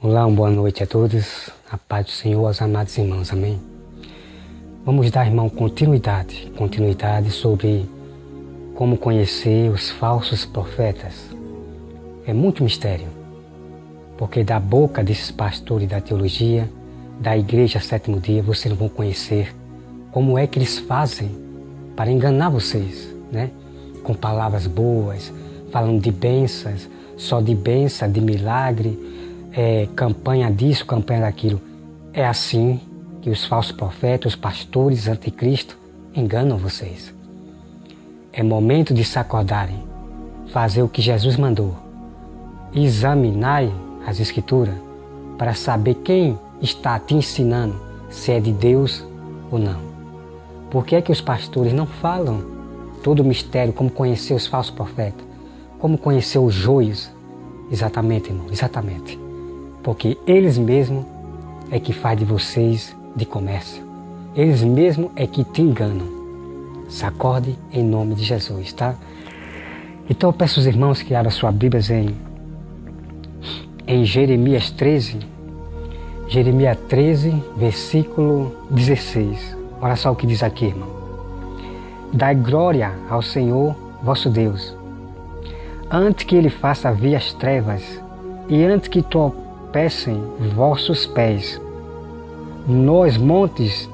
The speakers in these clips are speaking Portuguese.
Olá, boa noite a todos, a paz do Senhor aos amados irmãos, amém? Vamos dar, irmão, continuidade sobre como conhecer os falsos profetas. É muito mistério, porque da boca desses pastores da teologia, da igreja sétimo dia, vocês não vão conhecer como é que eles fazem para enganar vocês, né? Com palavras boas, falando de bênçãos, só de bênção, de milagre, campanha disso, campanha daquilo. É assim que os falsos profetas, os pastores anticristo enganam vocês. É momento de se acordarem, fazer o que Jesus mandou. Examinai as Escrituras para saber quem está te ensinando, se é de Deus ou não. Por que é que os pastores não falam todo o mistério, como conhecer os falsos profetas, como conhecer os joios? Exatamente, irmão, exatamente. Porque eles mesmos é que faz de vocês de comércio. Eles mesmos é que te enganam. Se acorde em nome de Jesus, tá? Então eu peço aos irmãos que abram suas Bíblias em Jeremias 13. Jeremias 13, versículo 16. Olha só o que diz aqui, irmão. Dai glória ao Senhor vosso Deus, antes que Ele faça vir as trevas, e antes que tropecem vossos pés nos montes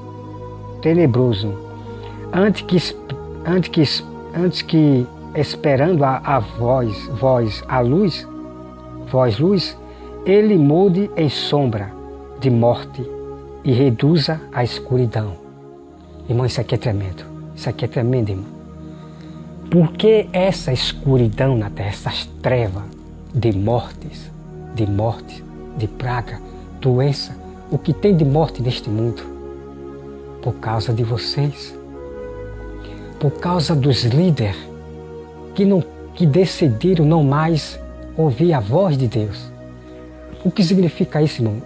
tenebrosos, antes que esperando a vós luz, Ele mude em sombra de morte e reduza a escuridão. Irmão, isso aqui é tremendo. Isso aqui é tremendo, irmão. Por que essa escuridão na terra, essas trevas de mortes, de praga, doença, o que tem de morte neste mundo? Por causa de vocês. Por causa dos líderes que decidiram não mais ouvir a voz de Deus. O que significa isso, irmão?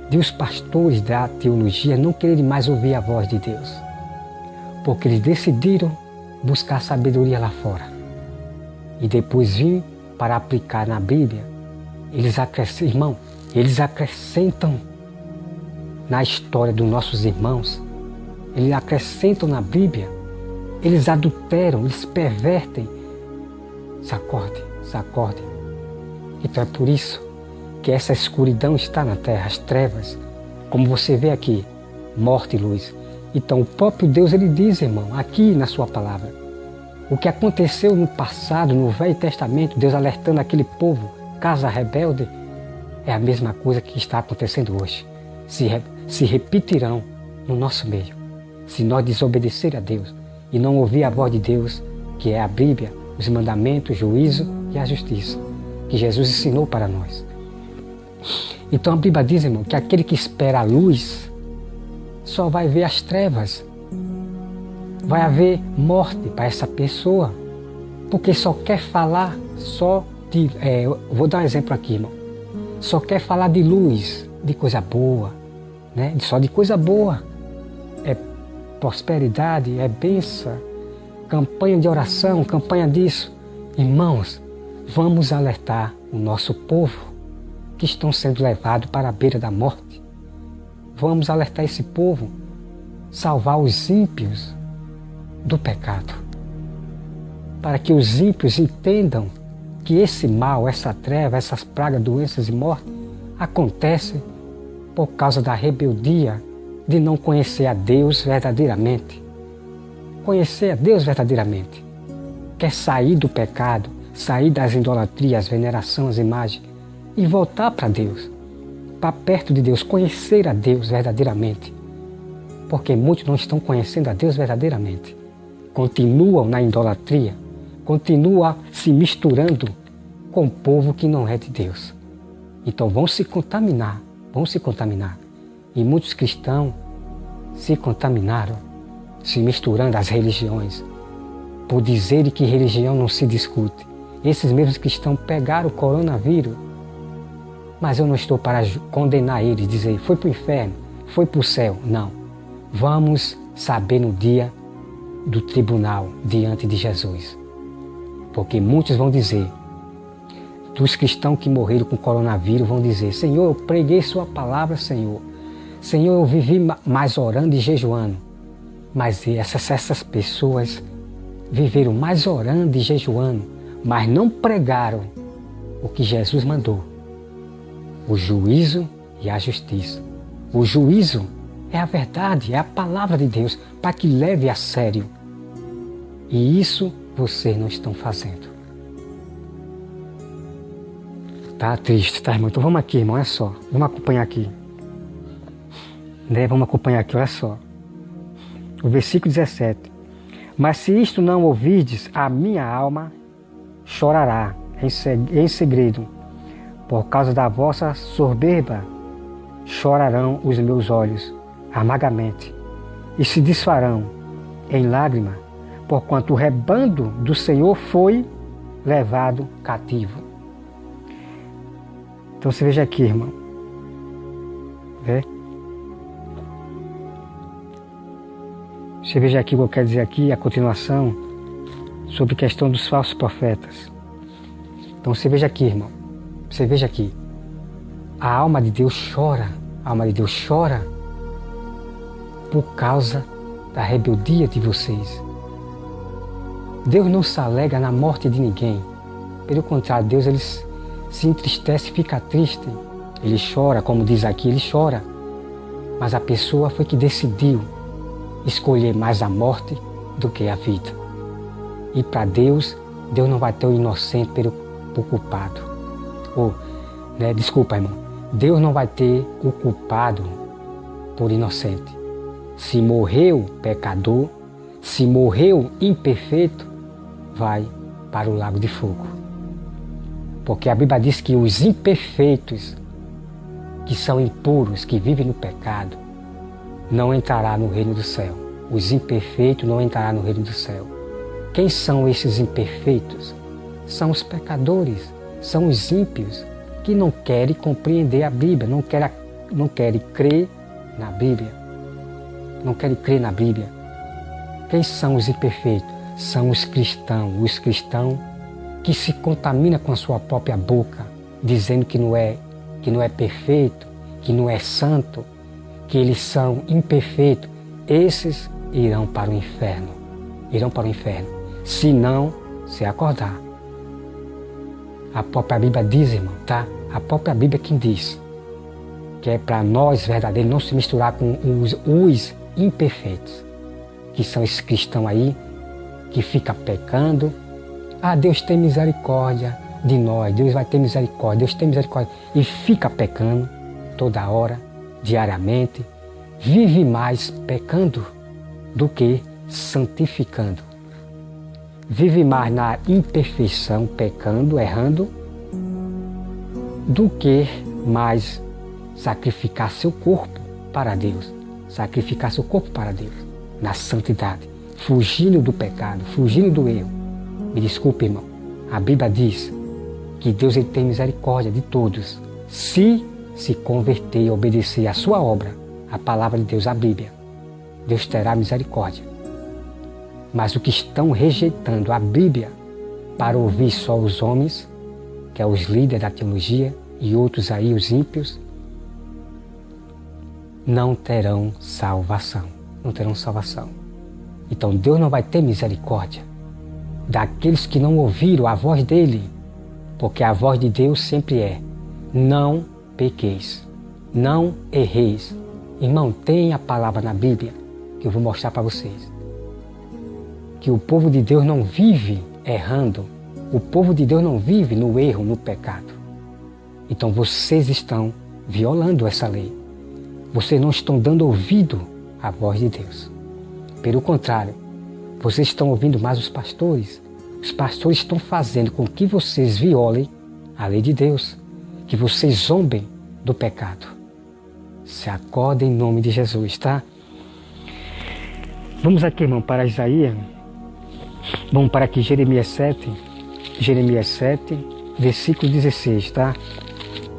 De os pastores da teologia não quererem mais ouvir a voz de Deus. Porque eles decidiram buscar sabedoria lá fora. E depois vir para aplicar na Bíblia. Eles acrescentam na história dos nossos irmãos. Eles acrescentam na Bíblia. Eles adulteram, eles pervertem. Se acorde. Então é por isso que essa escuridão está na terra, as trevas. Como você vê aqui, morte e luz. Então o próprio Deus, ele diz, irmão, aqui na sua palavra, o que aconteceu no passado, no Velho Testamento, Deus alertando aquele povo, casa rebelde, é a mesma coisa que está acontecendo hoje. Se repetirão no nosso meio. Se nós desobedecer a Deus e não ouvir a voz de Deus, que é a Bíblia, os mandamentos, o juízo e a justiça, que Jesus ensinou para nós. Então a Bíblia diz, irmão, que aquele que espera a luz só vai ver as trevas. Vai haver morte para essa pessoa, porque só quer falar vou dar um exemplo aqui, irmão. Só quer falar de luz, de coisa boa, né? Só de coisa boa. É prosperidade, é bênção, campanha de oração, campanha disso. Irmãos, vamos alertar o nosso povo que estão sendo levados para a beira da morte. Vamos alertar esse povo, salvar os ímpios do pecado, para que os ímpios entendam que esse mal, essa treva, essas pragas, doenças e morte acontecem por causa da rebeldia de não conhecer a Deus verdadeiramente. Conhecer a Deus verdadeiramente. Quer sair do pecado, sair das idolatrias, veneração às imagens e voltar para Deus, para perto de Deus, conhecer a Deus verdadeiramente. Porque muitos não estão conhecendo a Deus verdadeiramente. Continuam na idolatria, continuam se misturando com o povo que não é de Deus. Então vão se contaminar. E muitos cristãos se contaminaram, se misturando às religiões, por dizerem que religião não se discute. Esses mesmos cristãos pegaram o coronavírus, mas eu não estou para condenar eles, dizer foi para o inferno, foi para o céu. Não. Vamos saber no dia do tribunal diante de Jesus. Porque muitos vão dizer, dos cristãos que morreram com coronavírus vão dizer: Senhor, eu preguei sua palavra, Senhor. Senhor, eu vivi mais orando e jejuando. Mas essas pessoas viveram mais orando e jejuando, mas não pregaram o que Jesus mandou: o juízo e a justiça. O juízo é a verdade, é a palavra de Deus, para que leve a sério. E isso vocês não estão fazendo. Tá triste, tá, irmão? Então vamos aqui, irmão, olha só. Vamos acompanhar aqui. Vamos acompanhar aqui, olha só. O versículo 17. Mas se isto não ouvirdes, a minha alma chorará em segredo. Por causa da vossa soberba, chorarão os meus olhos amargamente, e se desfarão em lágrima, porquanto o rebando do Senhor foi levado cativo. Então você veja aqui, irmão. Vê? Você veja aqui o que eu quero dizer aqui, a continuação, sobre a questão dos falsos profetas. Então você veja aqui, irmão. Você veja aqui. A alma de Deus chora. A alma de Deus chora por causa da rebeldia de vocês. Deus não se alegra na morte de ninguém. Pelo contrário, Deus ele se entristece e fica triste. Ele chora, como diz aqui, ele chora. Mas a pessoa foi que decidiu escolher mais a morte do que a vida. E para Deus, Deus não vai ter o inocente por culpado. Desculpa, irmão. Deus não vai ter o culpado por inocente. Se morreu pecador, se morreu imperfeito, vai para o lago de fogo. Porque a Bíblia diz que os imperfeitos, que são impuros, que vivem no pecado, não entrará no reino do céu. Os imperfeitos não entrarão no reino do céu. Quem são esses imperfeitos? São os pecadores, são os ímpios, que não querem compreender a Bíblia, não querem crer na Bíblia. Não querem crer na Bíblia. Quem são os imperfeitos? São os cristãos que se contaminam com a sua própria boca, dizendo que não é perfeito, que não é santo, que eles são imperfeitos. Esses irão para o inferno. Irão para o inferno. Se não se acordar. A própria Bíblia diz, irmão, tá? A própria Bíblia quem diz que é para nós verdadeiros não se misturar com os imperfeitos, que são esses cristãos aí que ficam pecando. Ah, Deus tem misericórdia de nós, Deus vai ter misericórdia, Deus tem misericórdia. E fica pecando toda hora, diariamente, vive mais pecando do que santificando. Vive mais na imperfeição, pecando, errando, do que mais sacrificar seu corpo para Deus. Sacrificar seu corpo para Deus, na santidade, fugindo do pecado, fugindo do erro. Me desculpe, irmão, a Bíblia diz que Deus ele tem misericórdia de todos, se converter e obedecer à sua obra, a palavra de Deus, a Bíblia. Deus terá misericórdia. Mas os que estão rejeitando a Bíblia para ouvir só os homens, que é os líderes da teologia, e outros aí, os ímpios, não terão salvação. Não terão salvação. Então Deus não vai ter misericórdia daqueles que não ouviram a voz dele, porque a voz de Deus sempre é: não pequeis, não erreis. Irmão, tem a palavra na Bíblia que eu vou mostrar para vocês. Que o povo de Deus não vive errando. O povo de Deus não vive no erro, no pecado. Então vocês estão violando essa lei. Vocês não estão dando ouvido à voz de Deus. Pelo contrário, vocês estão ouvindo mais os pastores. Os pastores estão fazendo com que vocês violem a lei de Deus. Que vocês zombem do pecado. Se acordem em nome de Jesus, tá? Vamos aqui, irmão, para Isaías. Vamos para aqui, Jeremias 7, versículo 16, tá?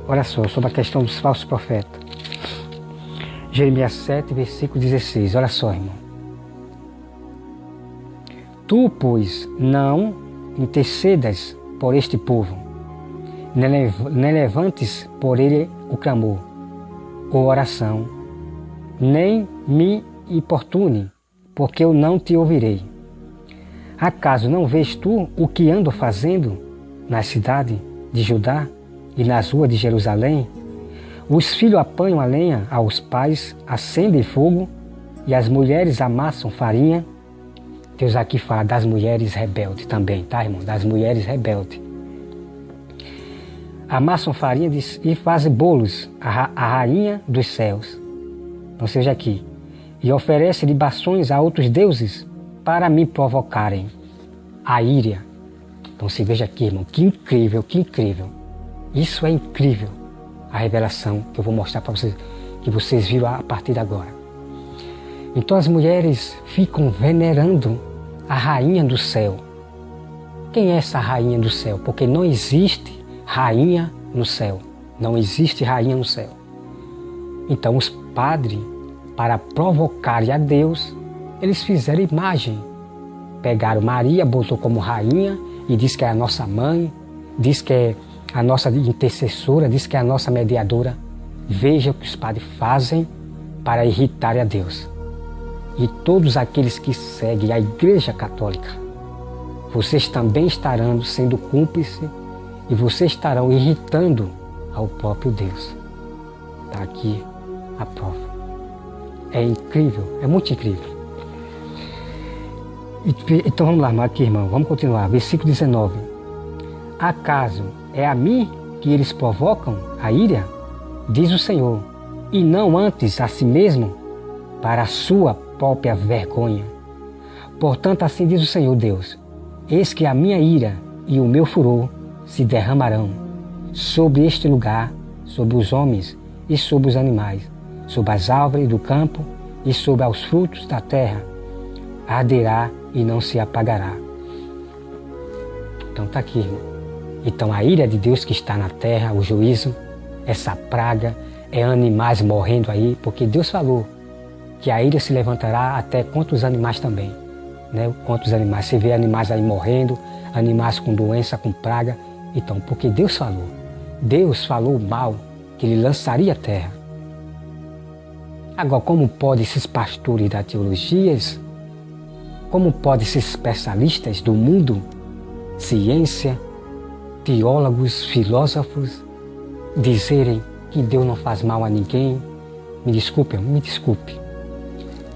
Olha só, sobre a questão dos falsos profetas. Jeremias 7, versículo 16, olha só, irmão. Tu, pois, não intercedas por este povo, nem levantes por ele o clamor, ou oração, nem me importune, porque eu não te ouvirei. Acaso não vês tu o que ando fazendo na cidade de Judá e nas ruas de Jerusalém? Os filhos apanham a lenha aos pais, acendem fogo, e as mulheres amassam farinha. Deus aqui fala das mulheres rebeldes também, tá, irmão? Das mulheres rebeldes. Amassam farinha e fazem bolos à rainha dos céus. Ou seja, aqui. E oferecem libações a outros deuses para me provocarem a ira. Então se veja aqui, irmão, que incrível, que incrível. Isso é incrível, a revelação que eu vou mostrar para vocês, que vocês viram a partir de agora. Então as mulheres ficam venerando a rainha do céu. Quem é essa rainha do céu? Porque não existe rainha no céu. Não existe rainha no céu. Então os padres, para provocarem a Deus, eles fizeram imagem. Pegaram Maria, botou como rainha e diz que é a nossa mãe, diz que é a nossa intercessora, diz que é a nossa mediadora. Veja o que os padres fazem para irritar a Deus. E todos aqueles que seguem a Igreja Católica, vocês também estarão sendo cúmplices e vocês estarão irritando ao próprio Deus. Está aqui a prova. É incrível, é muito incrível. Então vamos lá, aqui, irmão, vamos continuar. Versículo 19. Acaso é a mim que eles provocam a ira? Diz o Senhor, e não antes a si mesmo, para a sua própria vergonha. Portanto, assim diz o Senhor Deus, eis que a minha ira e o meu furor se derramarão sobre este lugar, sobre os homens e sobre os animais, sobre as árvores do campo e sobre os frutos da terra. Arderá e não se apagará. Então está aqui, irmão. Então a ira de Deus que está na terra, o juízo, essa praga, é animais morrendo aí, porque Deus falou que a ira se levantará até contra os animais também. Né? Contra os animais. Você vê animais aí morrendo, animais com doença, com praga. Então, porque Deus falou mal, que ele lançaria a terra. Agora, como podem esses pastores da teologia, como podem esses especialistas do mundo, ciência, teólogos, filósofos, dizerem que Deus não faz mal a ninguém? Me desculpe.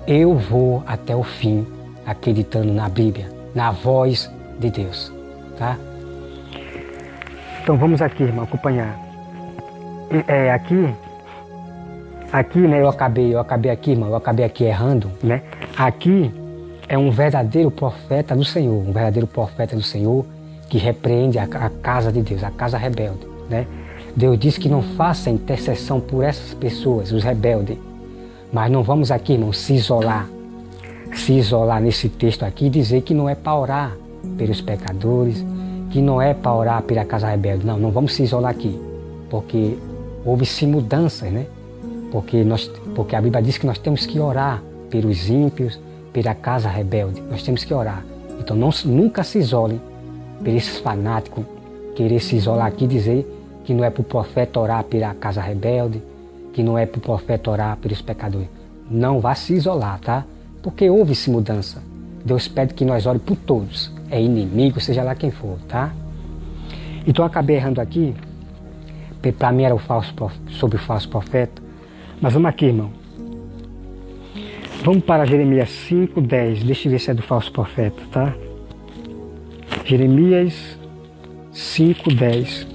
Eu vou até o fim acreditando na Bíblia, na voz de Deus, tá? Então vamos aqui, irmão, acompanhar. Aqui, né, eu acabei aqui, irmão, errando, né? Aqui é um verdadeiro profeta do Senhor, que repreende a casa de Deus, a casa rebelde, né? Deus diz que não faça intercessão por essas pessoas, os rebeldes. Mas não vamos aqui, irmão, se isolar nesse texto aqui e dizer que não é para orar pelos pecadores, que não é para orar pela casa rebelde. Não vamos se isolar aqui, porque houve-se mudanças, né? Porque a Bíblia diz que nós temos que orar pelos ímpios, pela casa rebelde. Nós temos que orar. Então nunca se isolem por esses fanáticos, querer se isolar aqui e dizer que não é para o profeta orar pela casa rebelde, que não é para o profeta orar pelos pecadores. Não vá se isolar, tá? Porque houve-se mudança. Deus pede que nós oremos por todos. É inimigo, seja lá quem for, tá? Então eu acabei errando aqui. Para mim era sobre o falso profeta. Mas vamos aqui, irmão. Vamos para Jeremias 5:10. Deixa eu ver se é do falso profeta, tá? Jeremias 5:10.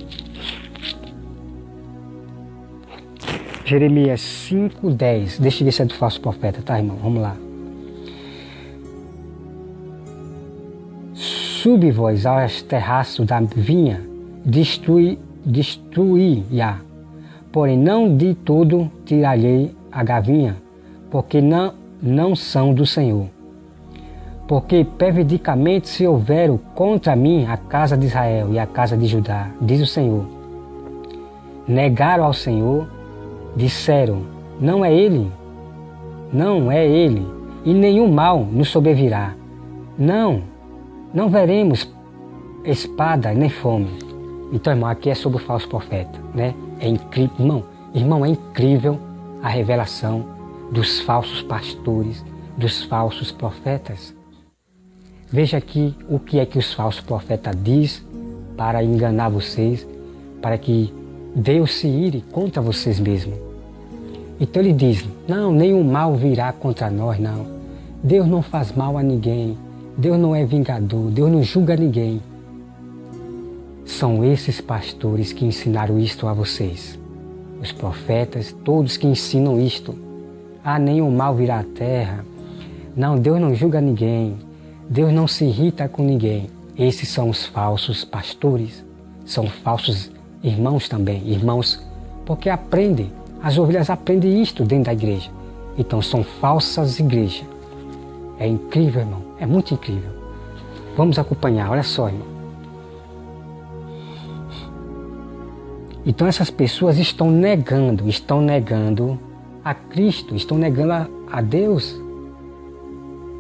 Jeremias 5:10. Deixa eu ver se é do falso profeta, tá, irmão? Vamos lá. Subi vós aos terraços da vinha, destruí-a. Porém não de tudo tirarei a gavinha, porque não são do Senhor. Porque periodicamente se houveram contra mim a casa de Israel e a casa de Judá, diz o Senhor. Negaram ao Senhor, disseram, não é Ele, e nenhum mal nos sobrevirá. Não veremos espada nem fome. Então, irmão, aqui é sobre o falso profeta, né? É incrível, irmão, é incrível a revelação dos falsos pastores, dos falsos profetas. Veja aqui o que é que os falsos profetas diz para enganar vocês, para que Deus se ire contra vocês mesmos. Então ele diz, não, nenhum mal virá contra nós, não. Deus não faz mal a ninguém, Deus não é vingador, Deus não julga ninguém. São esses pastores que ensinaram isto a vocês. Os profetas, todos que ensinam isto. Ah, nenhum mal virá à terra. Não, Deus não julga ninguém. Deus não se irrita com ninguém. Esses são os falsos pastores. São falsos irmãos também. Irmãos, porque aprendem. As ovelhas aprendem isto dentro da igreja. Então são falsas igrejas. É incrível, irmão. É muito incrível. Vamos acompanhar. Olha só, irmão. Então essas pessoas estão negando a Cristo, estão negando a Deus.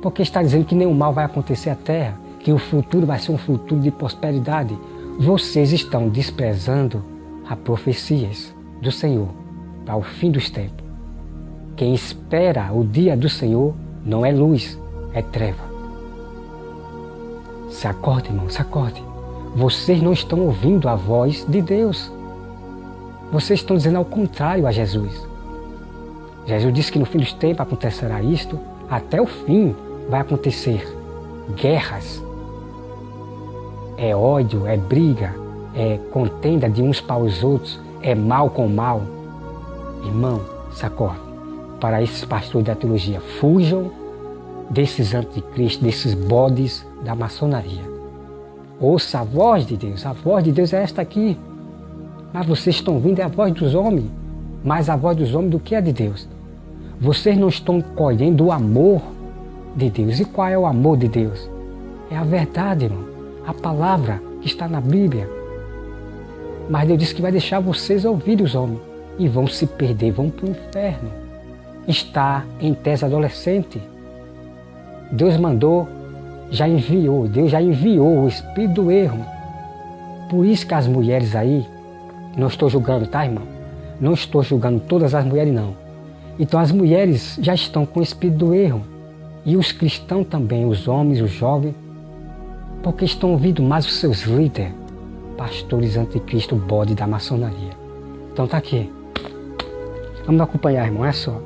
Porque está dizendo que nenhum mal vai acontecer à terra, que o futuro vai ser um futuro de prosperidade. Vocês estão desprezando as profecias do Senhor para o fim dos tempos. Quem espera o dia do Senhor não é luz, é treva. Se acorde, irmão, se acorde. Vocês não estão ouvindo a voz de Deus. Vocês estão dizendo ao contrário a Jesus. Jesus disse que no fim dos tempos acontecerá isto, até o fim vai acontecer guerras. É ódio, é briga, é contenda de uns para os outros, é mal com mal. Irmão, se acorde. Para esses pastores da teologia, fujam desses anticristos, desses bodes da maçonaria. Ouça a voz de Deus. A voz de Deus é esta aqui. Mas vocês estão ouvindo a voz dos homens, mais a voz dos homens do que a de Deus. Vocês não estão colhendo o amor de Deus. E qual é o amor de Deus? É a verdade, irmão. A palavra que está na Bíblia. Mas Deus disse que vai deixar vocês ouvir os homens. E vão se perder, vão para o inferno. Está em tese adolescente. Deus mandou, Deus já enviou o espírito do erro. Por isso que as mulheres aí, não estou julgando, tá, irmão? Não estou julgando todas as mulheres, não. Então as mulheres já estão com o espírito do erro. E os cristãos também, os homens, os jovens, porque estão ouvindo mais os seus líderes, pastores anticristo, bode da maçonaria. Então tá aqui. Vamos acompanhar, irmão, é só.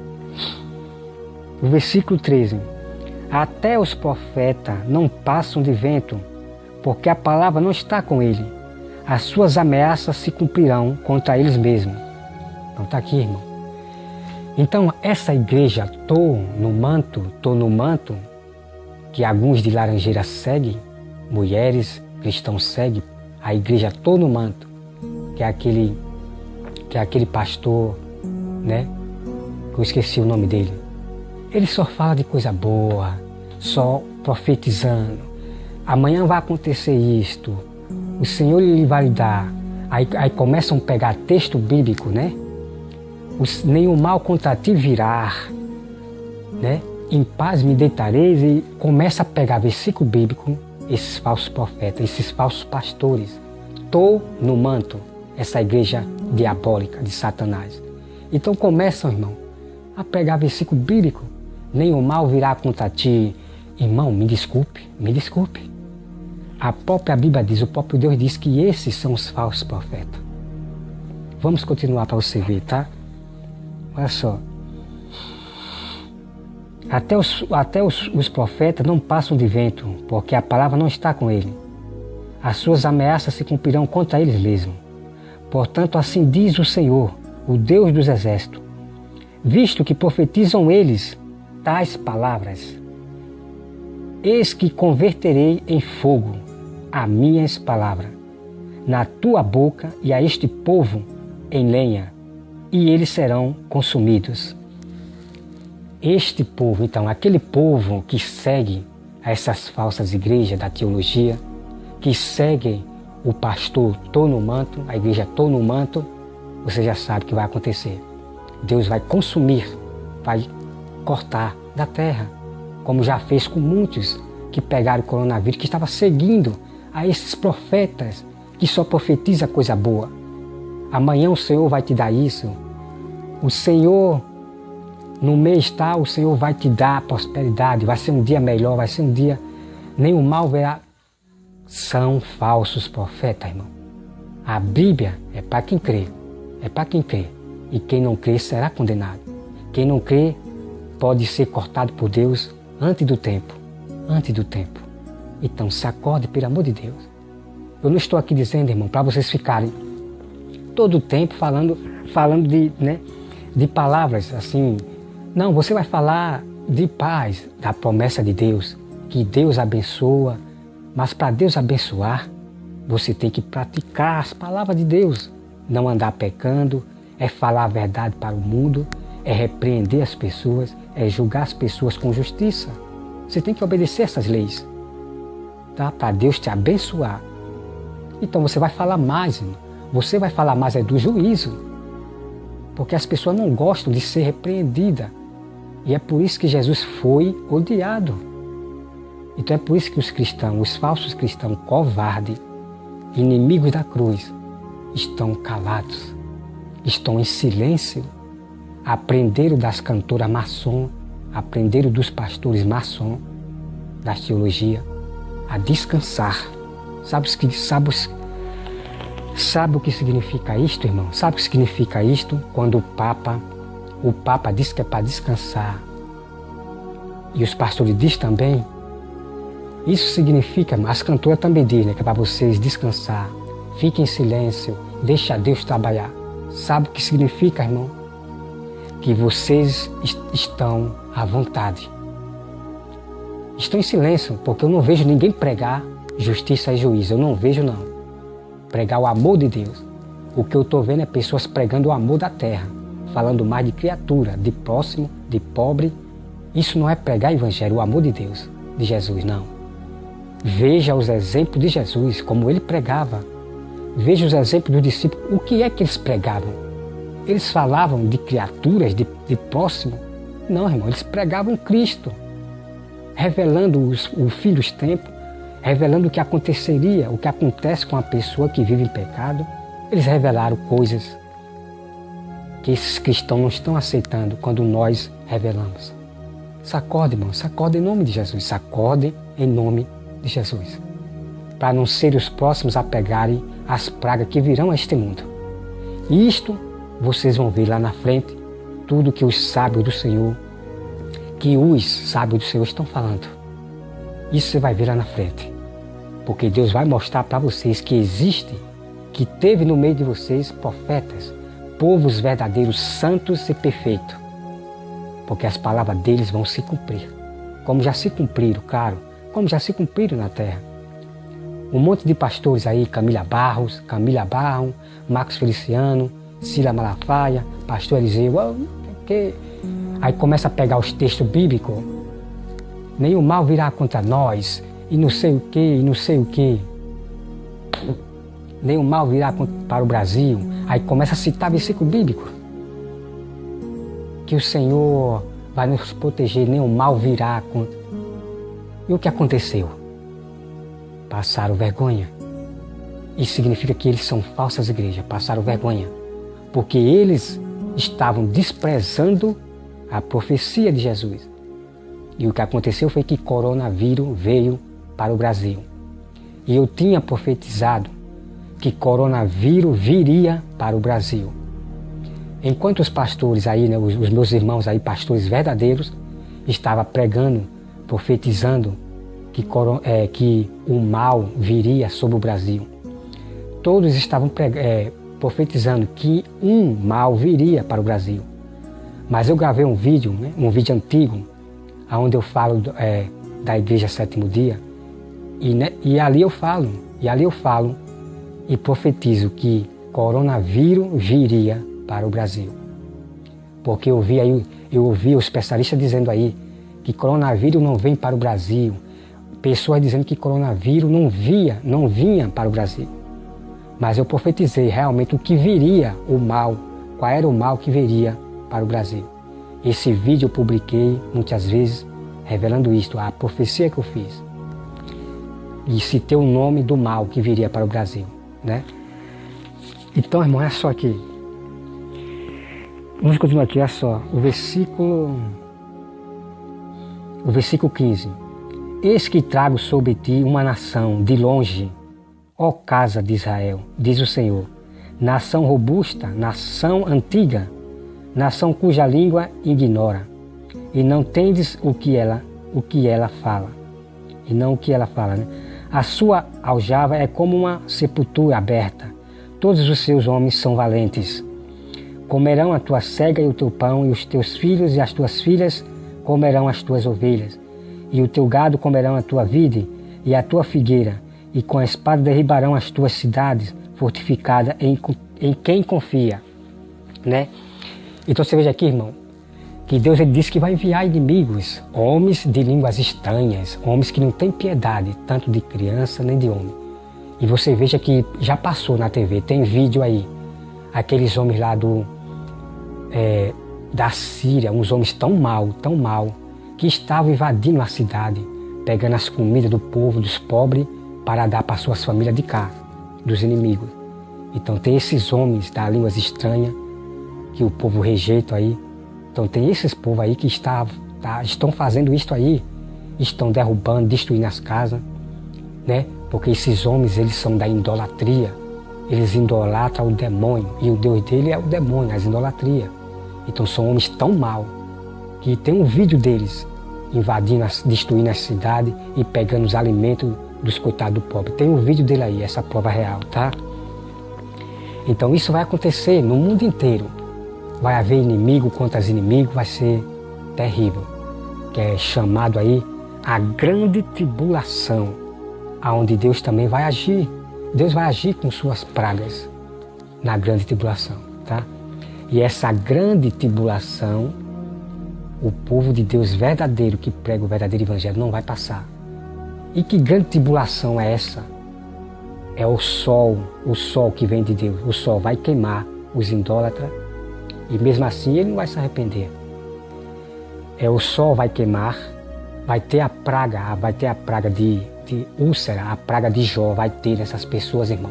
O versículo 13. Até os profetas não passam de vento, porque a palavra não está com ele. As suas ameaças se cumprirão contra eles mesmos. Então está aqui, irmão. Então essa igreja, tô no manto, que alguns de Laranjeira seguem, mulheres, cristãos seguem, a igreja tô no manto, que é aquele pastor, né? Que eu esqueci o nome dele. Ele só fala de coisa boa, só profetizando. Amanhã vai acontecer isto. O Senhor lhe vai dar. Aí começam a pegar texto bíblico, né? Nenhum mal contra ti virá, né? Em paz me deitareis, e começa a pegar versículo bíblico, esses falsos profetas, esses falsos pastores. Tô no manto, essa igreja diabólica de Satanás. Então começam, irmão, a pegar versículo bíblico. Nenhum mal virá contra ti. Irmão, me desculpe. A própria Bíblia diz, o próprio Deus diz que esses são os falsos profetas. Vamos continuar para você ver, tá? Olha só. Até os profetas não passam de vento, porque a palavra não está com ele. As suas ameaças se cumprirão contra eles mesmos. Portanto, assim diz o Senhor, o Deus dos exércitos, visto que profetizam eles tais palavras, eis que converterei em fogo as minhas palavras na tua boca e a este povo em lenha, e eles serão consumidos. Este povo, então, aquele povo que segue essas falsas igrejas da teologia, que seguem o pastor tô no manto, a igreja tô no manto, você já sabe o que vai acontecer. Deus vai consumir, vai cortar da terra, como já fez com muitos que pegaram o coronavírus, que estavam seguindo a esses profetas que só profetiza coisa boa. Amanhã o Senhor vai te dar isso. O Senhor, no mês tal, o Senhor vai te dar prosperidade. Vai ser um dia melhor, vai ser um dia... Nem o mal verá. São falsos profetas, irmão. A Bíblia é para quem crê. É para quem crê. E quem não crê será condenado. Quem não crê pode ser cortado por Deus antes do tempo. Antes do tempo. Então se acorde, pelo amor de Deus. Eu não estou aqui dizendo, irmão, para vocês ficarem todo o tempo falando de palavras assim. Não, você vai falar de paz, da promessa de Deus, que Deus abençoa. Mas para Deus abençoar, você tem que praticar as palavras de Deus. Não andar pecando, é falar a verdade para o mundo, é repreender as pessoas, é julgar as pessoas com justiça. Você tem que obedecer essas leis, tá? Para Deus te abençoar. Então você vai falar mais, irmão. Você vai falar mais do juízo, porque as pessoas não gostam de ser repreendidas. E é por isso que Jesus foi odiado. Então é por isso que os cristãos, os falsos cristãos covardes, inimigos da cruz, estão calados, estão em silêncio. Aprenderam das cantoras maçom, aprenderam dos pastores maçom, da teologia, a descansar. Sabe o que significa isto, irmão? Sabe o que significa isto? Quando o Papa diz que é para descansar, e os pastores dizem também, isso significa, as cantoras também dizem, né, que é para vocês descansar, fiquem em silêncio, deixa Deus trabalhar. Sabe o que significa, irmão? Que vocês estão à vontade. Estão em silêncio, porque eu não vejo ninguém pregar justiça e juízo. Eu não vejo, não. Pregar o amor de Deus. O que eu estou vendo é pessoas pregando o amor da terra, falando mais de criatura, de próximo, de pobre. Isso não é pregar evangelho, o amor de Deus, de Jesus, não. Veja os exemplos de Jesus, como ele pregava. Veja os exemplos dos discípulos. O que é que eles pregavam? Eles falavam de criaturas, de próximo? Não, irmão, eles pregavam Cristo, revelando o fim dos tempos, revelando o que aconteceria, o que acontece com a pessoa que vive em pecado. Eles revelaram coisas que esses cristãos não estão aceitando quando nós revelamos. Sacode, irmão, sacode em nome de Jesus, sacode em nome de Jesus, para não serem os próximos a pegarem as pragas que virão a este mundo. E isto vocês vão ver lá na frente, tudo que os sábios do Senhor, estão falando. Isso você vai ver lá na frente, porque Deus vai mostrar para vocês que existe, que teve no meio de vocês profetas, povos verdadeiros, santos e perfeitos, porque as palavras deles vão se cumprir, como já se cumpriram, como já se cumpriram na terra. Um monte de pastores aí, Camila Barro, Marcos Feliciano, Cila Malafaia, pastor Eliseu, aí começa a pegar os textos bíblicos, nenhum mal virá contra nós, e não sei o que, nenhum mal virá para o Brasil, aí começa a citar versículo bíblico, que o Senhor vai nos proteger, nenhum mal virá contra. E o que aconteceu? Passaram vergonha. Isso significa que eles são falsas igrejas, passaram vergonha, porque eles estavam desprezando a profecia de Jesus. E o que aconteceu foi que coronavírus veio para o Brasil. E eu tinha profetizado que coronavírus viria para o Brasil. Enquanto os pastores aí, né, os meus irmãos aí, pastores verdadeiros, estavam pregando, profetizando que o mal viria sobre o Brasil. Todos estavam profetizando que um mal viria para o Brasil. Mas eu gravei um vídeo, né, um vídeo antigo, onde eu falo da Igreja Sétimo Dia, e ali eu falo e profetizo que coronavírus viria para o Brasil. Porque eu ouvi os especialistas dizendo aí que coronavírus não vem para o Brasil, pessoas dizendo que coronavírus não vinha para o Brasil. Mas eu profetizei realmente o que viria, o mal, qual era o mal que viria para o Brasil. Esse vídeo eu publiquei muitas vezes, revelando isto, a profecia que eu fiz. E citei o nome do mal que viria para o Brasil. né? Então, irmão, olha só aqui. Vamos continuar aqui, olha só. O versículo 15. Eis que trago sobre ti uma nação de longe, ó casa de Israel, diz o Senhor. Nação robusta, nação antiga, nação cuja língua ignora, e não tendes o que ela fala. E não o que ela fala, né? A sua aljava é como uma sepultura aberta. Todos os seus homens são valentes. Comerão a tua cega e o teu pão, e os teus filhos e as tuas filhas comerão as tuas ovelhas. E o teu gado comerão a tua vide e a tua figueira, e com a espada derribarão as tuas cidades fortificadas em quem confia. Né? Então você veja aqui, irmão, que Deus ele disse que vai enviar inimigos, homens de línguas estranhas, homens que não têm piedade, tanto de criança nem de homem. E você veja que já passou na TV, tem vídeo aí, aqueles homens lá da Síria, uns homens tão mal, que estavam invadindo a cidade, pegando as comidas do povo, dos pobres, para dar para suas famílias de cá, dos inimigos. Então tem esses homens das línguas estranhas, que o povo rejeita aí. Então tem esses povos aí que estão fazendo isso aí, estão derrubando, destruindo as casas, né? Porque esses homens, eles são da idolatria, eles idolatram o demônio, e o Deus dele é o demônio, as idolatrias. Então são homens tão maus, que tem um vídeo deles invadindo, destruindo a cidade e pegando os alimentos dos coitados do pobre. Tem um vídeo dele aí, essa prova real, tá? Então isso vai acontecer no mundo inteiro. Vai haver inimigo contra inimigos, vai ser terrível. Que é chamado aí a grande tribulação, aonde Deus também vai agir. Deus vai agir com suas pragas na grande tribulação, tá? E essa grande tribulação, o povo de Deus verdadeiro, que prega o verdadeiro evangelho, não vai passar. E que grande tribulação é essa? É o sol que vem de Deus. O sol vai queimar os idólatras, e mesmo assim ele não vai se arrepender. O sol vai queimar, vai ter a praga de úlcera, a praga de Jó vai ter nessas pessoas, irmão.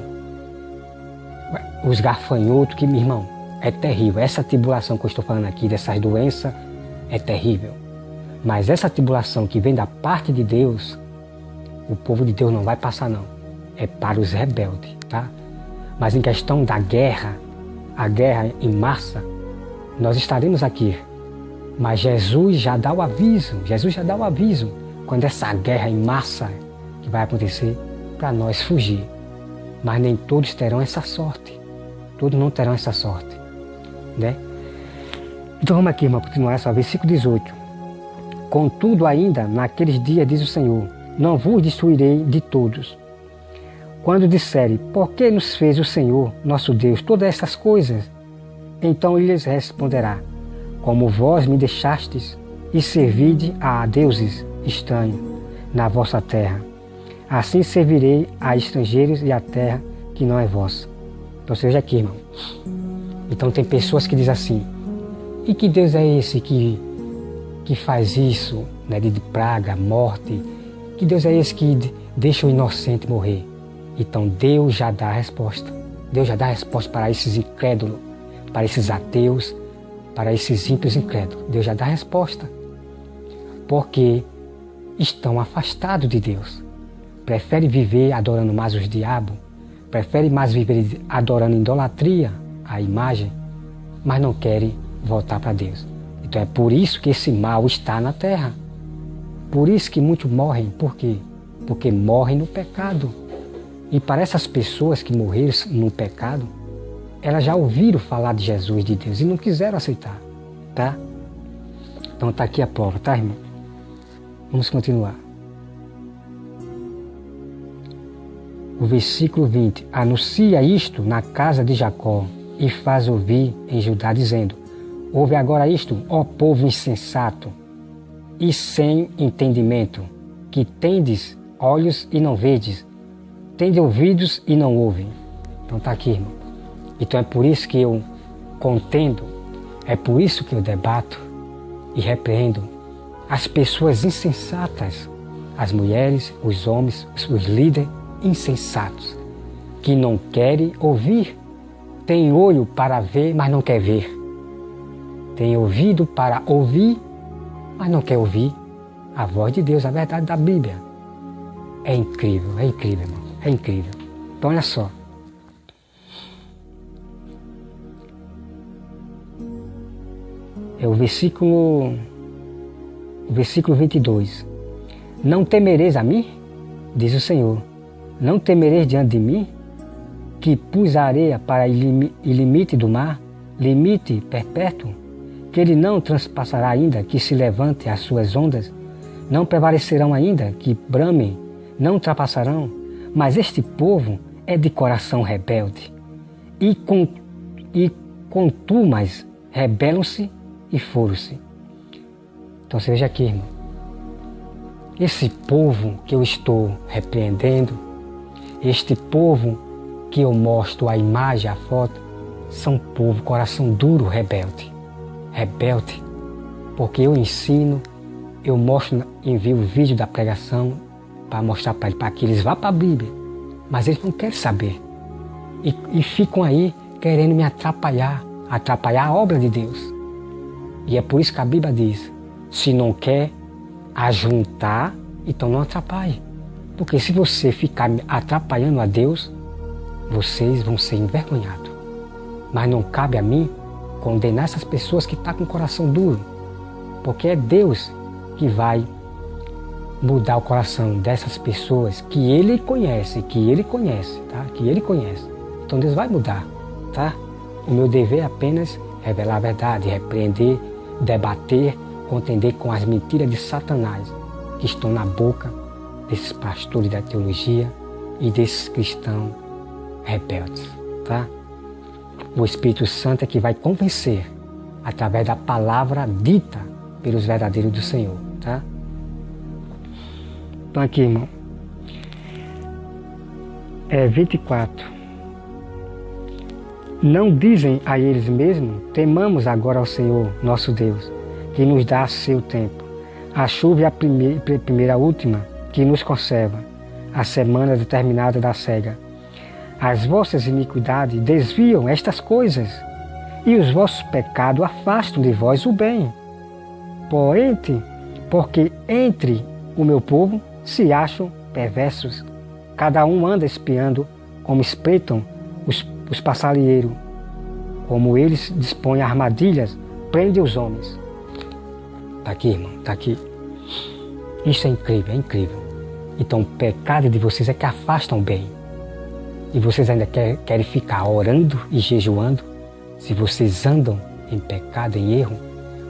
Os gafanhotos, que, meu irmão, é terrível. Essa tribulação que eu estou falando aqui, dessas doenças, é terrível. Mas essa tribulação que vem da parte de Deus, o povo de Deus não vai passar, não. É para os rebeldes, tá? Mas em questão da guerra, a guerra em massa, nós estaremos aqui. Mas Jesus já dá o aviso, quando essa guerra em massa que vai acontecer, para nós fugir. Mas nem todos terão essa sorte. Todos não terão essa sorte, né? Então vamos aqui, irmão, continuar só, versículo 18. Contudo ainda, naqueles dias, diz o Senhor, não vos destruirei de todos. Quando disserem, por que nos fez o Senhor, nosso Deus, todas essas coisas? Então ele lhes responderá, como vós me deixastes e servide a deuses estranhos na vossa terra, assim servirei a estrangeiros e a terra que não é vossa. Então seja aqui, irmão. Então tem pessoas que dizem assim, e que Deus é esse que faz isso, né, de praga, morte? Que Deus é esse que deixa o inocente morrer? Então Deus já dá a resposta. Deus já dá a resposta para esses incrédulos, para esses ateus, para esses ímpios incrédulos. Deus já dá a resposta. Porque estão afastados de Deus. Preferem viver adorando mais os diabos, preferem mais viver adorando idolatria, a imagem, mas não querem voltar para Deus. Então é por isso que esse mal está na terra. Por isso que muitos morrem. Por quê? Porque morrem no pecado. E para essas pessoas que morreram no pecado, elas já ouviram falar de Jesus, de Deus, e não quiseram aceitar, tá? Então está aqui a prova, tá, irmão? Vamos continuar. O versículo 20. Anuncia isto na casa de Jacó e faz ouvir em Judá, dizendo, ouve agora isto, ó povo insensato e sem entendimento, que tendes olhos e não vedes, tende ouvidos e não ouvem. Então está aqui, irmão. Então é por isso que eu contendo, é por isso que eu debato e repreendo as pessoas insensatas, as mulheres, os homens, os líderes insensatos, que não querem ouvir. Tem olho para ver, mas não quer ver. Tem ouvido para ouvir, mas não quer ouvir a voz de Deus, a verdade da Bíblia. É incrível, irmão. É incrível. Então olha só. É o versículo 22. Não temereis a mim? Diz o Senhor. Não temereis diante de mim? Que pus a areia para limite do mar, limite perpétuo? Que ele não transpassará ainda, que se levante as suas ondas? Não prevalecerão ainda, que bramem, não ultrapassarão? Mas este povo é de coração rebelde. E contumas rebelam-se e foram-se. Então você veja aqui, irmão. Esse povo que eu estou repreendendo, este povo que eu mostro a imagem, a foto, são povo, coração duro, rebelde. Rebelde, porque eu ensino, eu mostro, envio o vídeo da pregação para mostrar para eles, para que eles vá para a Bíblia, mas eles não querem saber. E ficam aí querendo me atrapalhar a obra de Deus. E é por isso que a Bíblia diz, se não quer ajuntar, então não atrapalhe. Porque se você ficar atrapalhando a Deus, vocês vão ser envergonhados. Mas não cabe a mim condenar essas pessoas que estão com o coração duro. Porque é Deus que vai mudar o coração dessas pessoas que Ele conhece, tá? Que Ele conhece. Então Deus vai mudar, tá? O meu dever é apenas revelar a verdade, repreender, debater, contender com as mentiras de Satanás que estão na boca desses pastores da teologia e desses cristãos rebeldes, tá? O Espírito Santo é que vai convencer através da palavra dita pelos verdadeiros do Senhor, tá? Então aqui, irmão, 24. Não dizem a eles mesmos, temamos agora ao Senhor, nosso Deus, que nos dá seu tempo. A chuva é a primeira a última, que nos conserva, a semana determinada da cega. As vossas iniquidades desviam estas coisas, e os vossos pecados afastam de vós o bem. Porque entre o meu povo se acham perversos. Cada um anda espiando, como espreitam os passarinheiros. Como eles dispõem armadilhas, prendem os homens. Está aqui, irmão, está aqui. Isso é incrível. Então o pecado de vocês é que afastam o bem. E vocês ainda querem ficar orando e jejuando. Se vocês andam em pecado, em erro,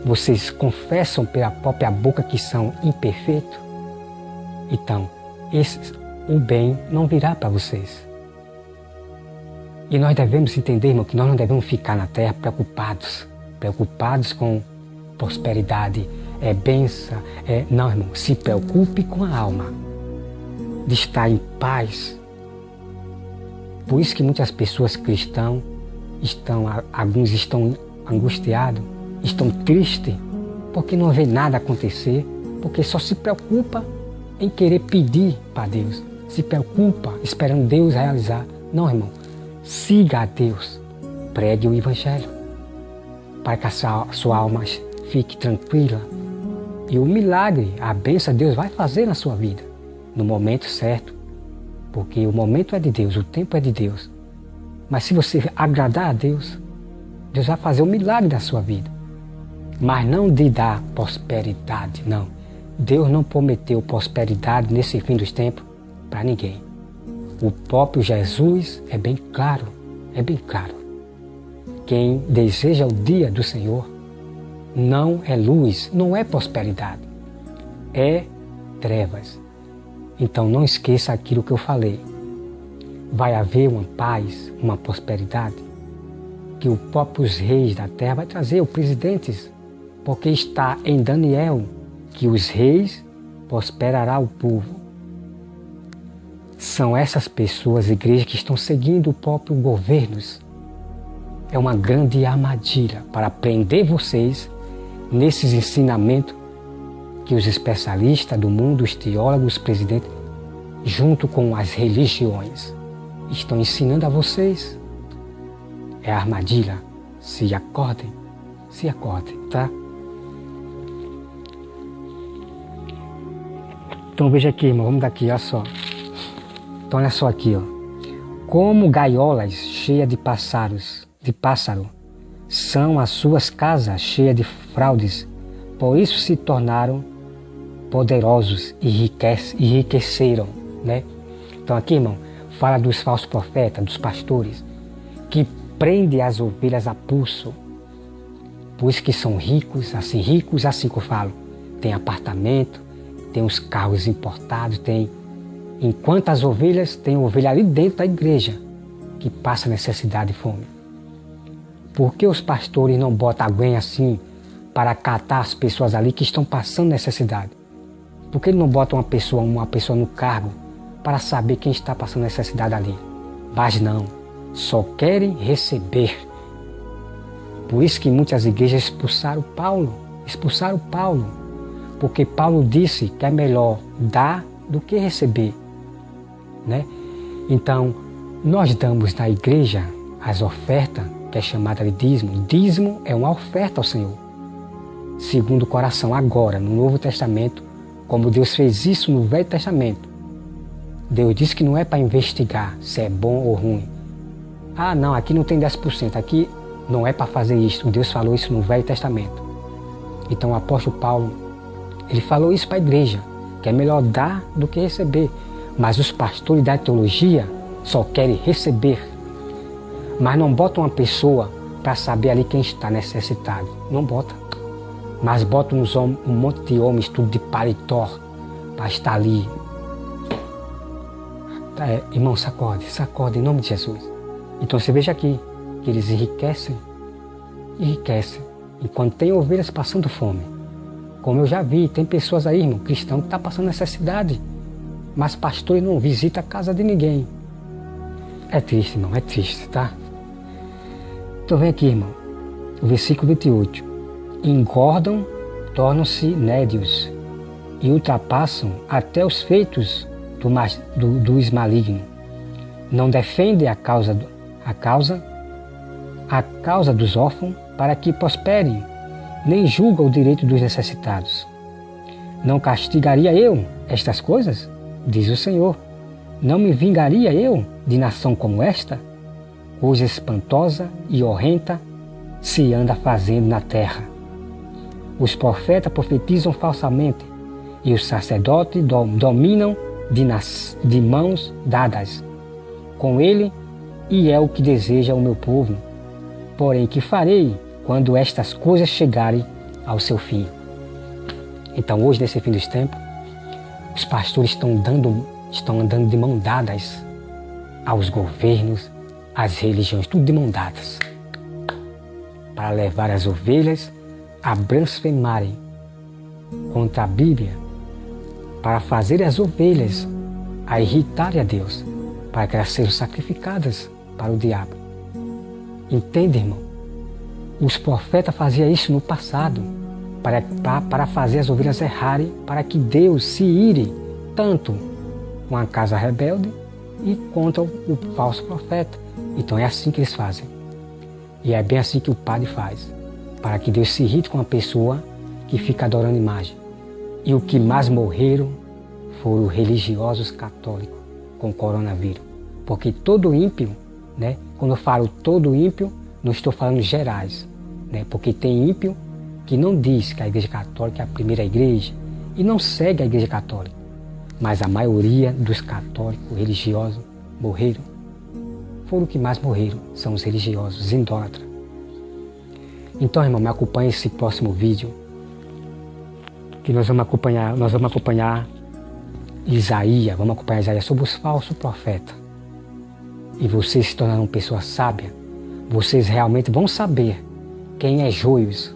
vocês confessam pela própria boca que são imperfeitos. Então, o bem não virá para vocês. E nós devemos entender, irmão, que nós não devemos ficar na terra preocupados com prosperidade, bênção. Não, irmão, se preocupe com a alma, de estar em paz. Por isso que muitas pessoas cristãs alguns estão angustiados, estão tristes, porque não vê nada acontecer, porque só se preocupa em querer pedir para Deus, se preocupa esperando Deus realizar. Não, irmão, siga a Deus, pregue o Evangelho, para que a sua alma fique tranquila. E o milagre, a bênção Deus vai fazer na sua vida, no momento certo, porque o momento é de Deus, o tempo é de Deus. Mas se você agradar a Deus, Deus vai fazer o milagre da sua vida. Mas não de dar prosperidade, não. Deus não prometeu prosperidade nesse fim dos tempos para ninguém. O próprio Jesus é bem claro. Quem deseja o dia do Senhor não é luz, não é prosperidade, é trevas. Então não esqueça aquilo que eu falei. Vai haver uma paz, uma prosperidade, que os próprios reis da terra vai trazer, os presidentes, porque está em Daniel que os reis prosperará o povo. São essas pessoas, igrejas, que estão seguindo o próprio governo. É uma grande armadilha para prender vocês nesses ensinamentos que os especialistas do mundo, os teólogos, os presidentes, junto com as religiões, estão ensinando a vocês. É a armadilha. Se acordem, tá? Então veja aqui, irmão, vamos daqui, olha só. Então olha só aqui, ó. Como gaiolas cheias de pássaro, são as suas casas cheias de fraudes, por isso se tornaram poderosos e enriqueceram, né? Então aqui, irmão, fala dos falsos profetas, dos pastores, que prendem as ovelhas a pulso, pois que são ricos assim que eu falo. Tem apartamento, tem os carros importados, enquanto as ovelhas, tem ovelha ali dentro da igreja que passa necessidade e fome. Por que os pastores não botam alguém assim para catar as pessoas ali que estão passando necessidade? Por que não botam uma pessoa no cargo para saber quem está passando necessidade ali? Mas não, só querem receber. Por isso que muitas igrejas expulsaram Paulo, porque Paulo disse que é melhor dar do que receber, né? Então, nós damos na igreja as ofertas, que é chamada de dízimo. Dízimo é uma oferta ao Senhor, segundo o coração. Agora, no Novo Testamento, como Deus fez isso no Velho Testamento, Deus disse que não é para investigar se é bom ou ruim. Ah, não, aqui não tem 10%, aqui não é para fazer isso. Deus falou isso no Velho Testamento. Então o apóstolo Paulo, ele falou isso para a igreja, que é melhor dar do que receber. Mas os pastores da teologia só querem receber. Mas não botam uma pessoa para saber ali quem está necessitado. Não bota. Mas botam um monte de homens, tudo de paletó, para estar ali. Irmão, sacode em nome de Jesus. Então você veja aqui que eles enriquecem. Enquanto tem ovelhas passando fome. Como eu já vi, tem pessoas aí, irmão, cristão, que está passando necessidade. Mas pastores não visitam a casa de ninguém. É triste, irmão, é triste, tá? Então vem aqui, irmão, o versículo 28. Engordam, tornam-se nédios e ultrapassam até os feitos dos malignos. Não defendem a causa dos órfãos para que prosperem, nem julgam o direito dos necessitados. Não castigaria eu estas coisas? Diz o Senhor. Não me vingaria eu de nação como esta? Coisa espantosa e horrenda se anda fazendo na terra. Os profetas profetizam falsamente e os sacerdotes dominam de mãos dadas com ele, e é o que deseja o meu povo. Porém, que farei quando estas coisas chegarem ao seu fim? Então, hoje, nesse fim dos tempos, os pastores estão andando de mão dadas aos governos, às religiões, tudo de mão dadas, para levar as ovelhas a blasfemarem contra a Bíblia, para fazer as ovelhas a irritarem a Deus, para que elas sejam sacrificadas para o diabo. Entende, irmão? Os profetas faziam isso no passado, para fazer as ovelhas errarem, para que Deus se ire tanto com a casa rebelde e contra o falso profeta. Então é assim que eles fazem. E é bem assim que o padre faz, para que Deus se irrite com a pessoa que fica adorando imagem. E o que mais morreram foram religiosos católicos com coronavírus. Porque todo ímpio, né? Quando eu falo todo ímpio, não estou falando gerais, né? Porque tem ímpio que não diz que a Igreja Católica é a primeira igreja e não segue a Igreja Católica. Mas a maioria dos católicos religiosos morreram. Foram os que mais morreram, são os religiosos, os idólatras. Então, irmão, me acompanhe esse próximo vídeo, que nós vamos acompanhar Isaías, sobre os falsos profetas. E vocês se tornarão pessoas sábias. Vocês realmente vão saber quem é joios,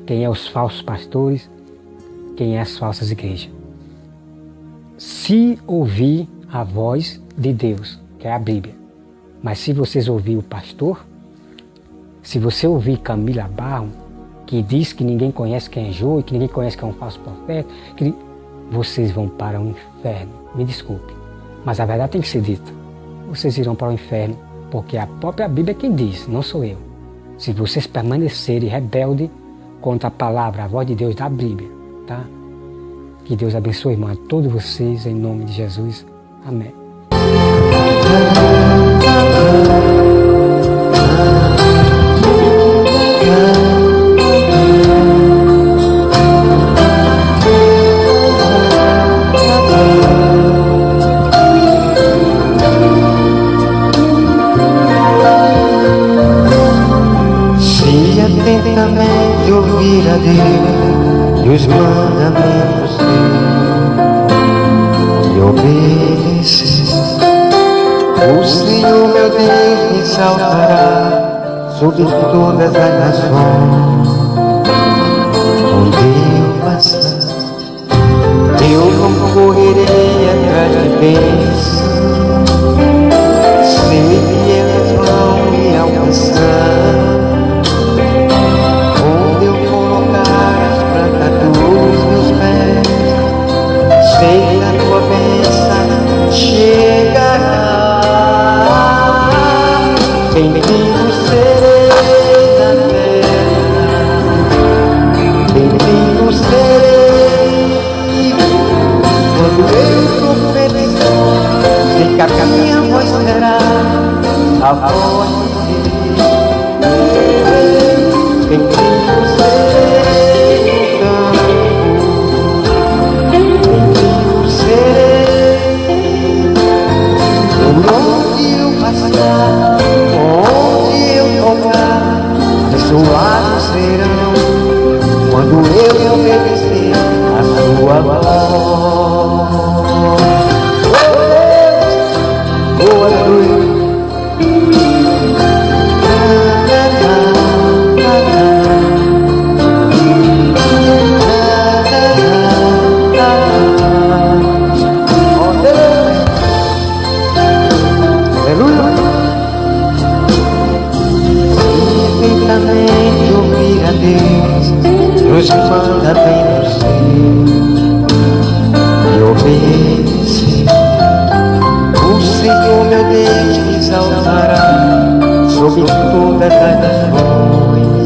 quem é os falsos pastores, quem é as falsas igrejas. Se ouvir a voz de Deus, que é a Bíblia, mas se vocês ouvir o pastor, se você ouvir Camila Barro, que diz que ninguém conhece quem é joio, que ninguém conhece quem é um falso profeta, vocês vão para o inferno. Me desculpe, mas a verdade tem que ser dita. vocês irão para o inferno, porque a própria Bíblia é quem diz, não sou eu. Se vocês permanecerem rebeldes contra a palavra, a voz de Deus da Bíblia, tá? Que Deus abençoe, irmão, a todos vocês, em nome de Jesus. Amém. Se atentamente ouvir a Deus e os mandamentos dele e obedecer, o Senhor meu Deus me salvará sobre todas as nações. Onde eu passar, eu não correrei atrás de bênçãos, sei que elas vão me alcançar. Onde eu colocar as plantas dos meus pés, sei que a tua bênção chegará. Bendito serei na terra, bendito serei quando eu profetizar, sei que a minha voz será a voz de Deus. Bendito serei no campo, bendito serei por onde eu passar, onde eu tocar, abençoados serão quando eu obedecer a sua voz. Oh, aleluia. Ouvir a Deus nos manda bem no céu e obedecer, o Senhor meu Deus me exaltará sobre todas as nações.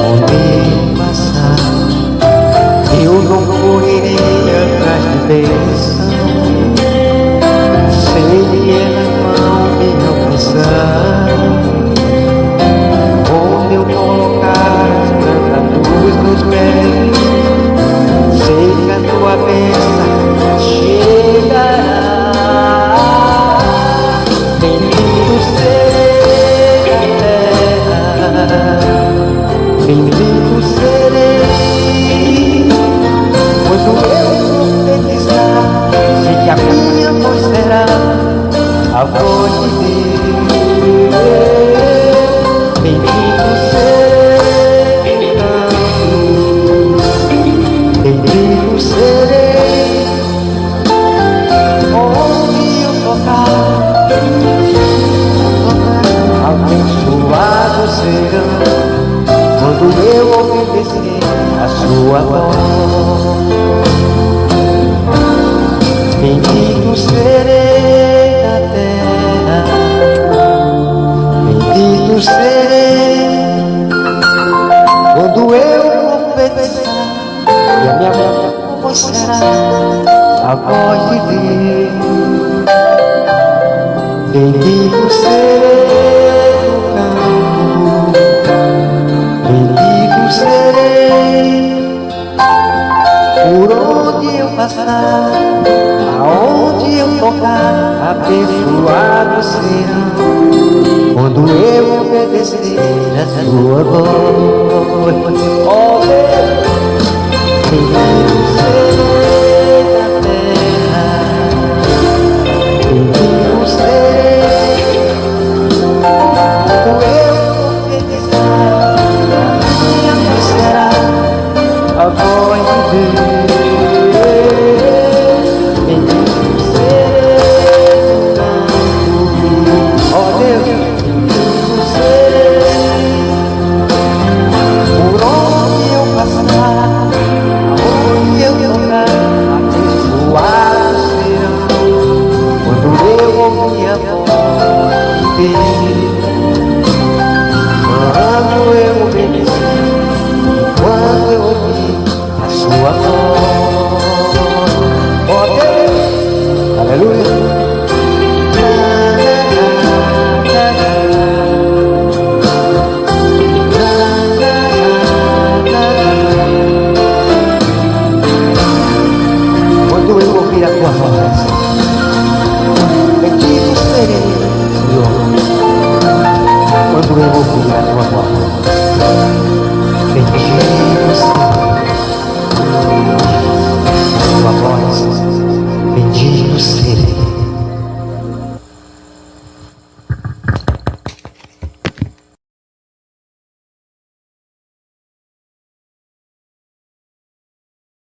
Onde eu passar, eu não correrei atrás de bênçãos, sei que elas vão me alcançar. Onde eu colocar as plantas dos meus pés, sei que a tua bênção chegará. Bendito serei na terra, bendito serei quando eu profetizar, sei que a minha voz será a voz de Deus. Bendito serei no campo, bendito serei onde eu tocar, abençoados serão quando eu obedecer a sua voz. Bendito serei na terra, bendito serei quando eu profetizar, e a minha voz será a voz de Deus. Bendito serei no campo, bendito serei por onde eu passar, aonde eu tocar, abençoados serão quando eu obedecer a sua voz. Oh Deus, bendito serei na terra, bendito serei quando eu obedecer, a minha voz será a voz de Deus. Bendito serei no campo, oh Deus, bendito serei por onde eu passar, onde eu tocar,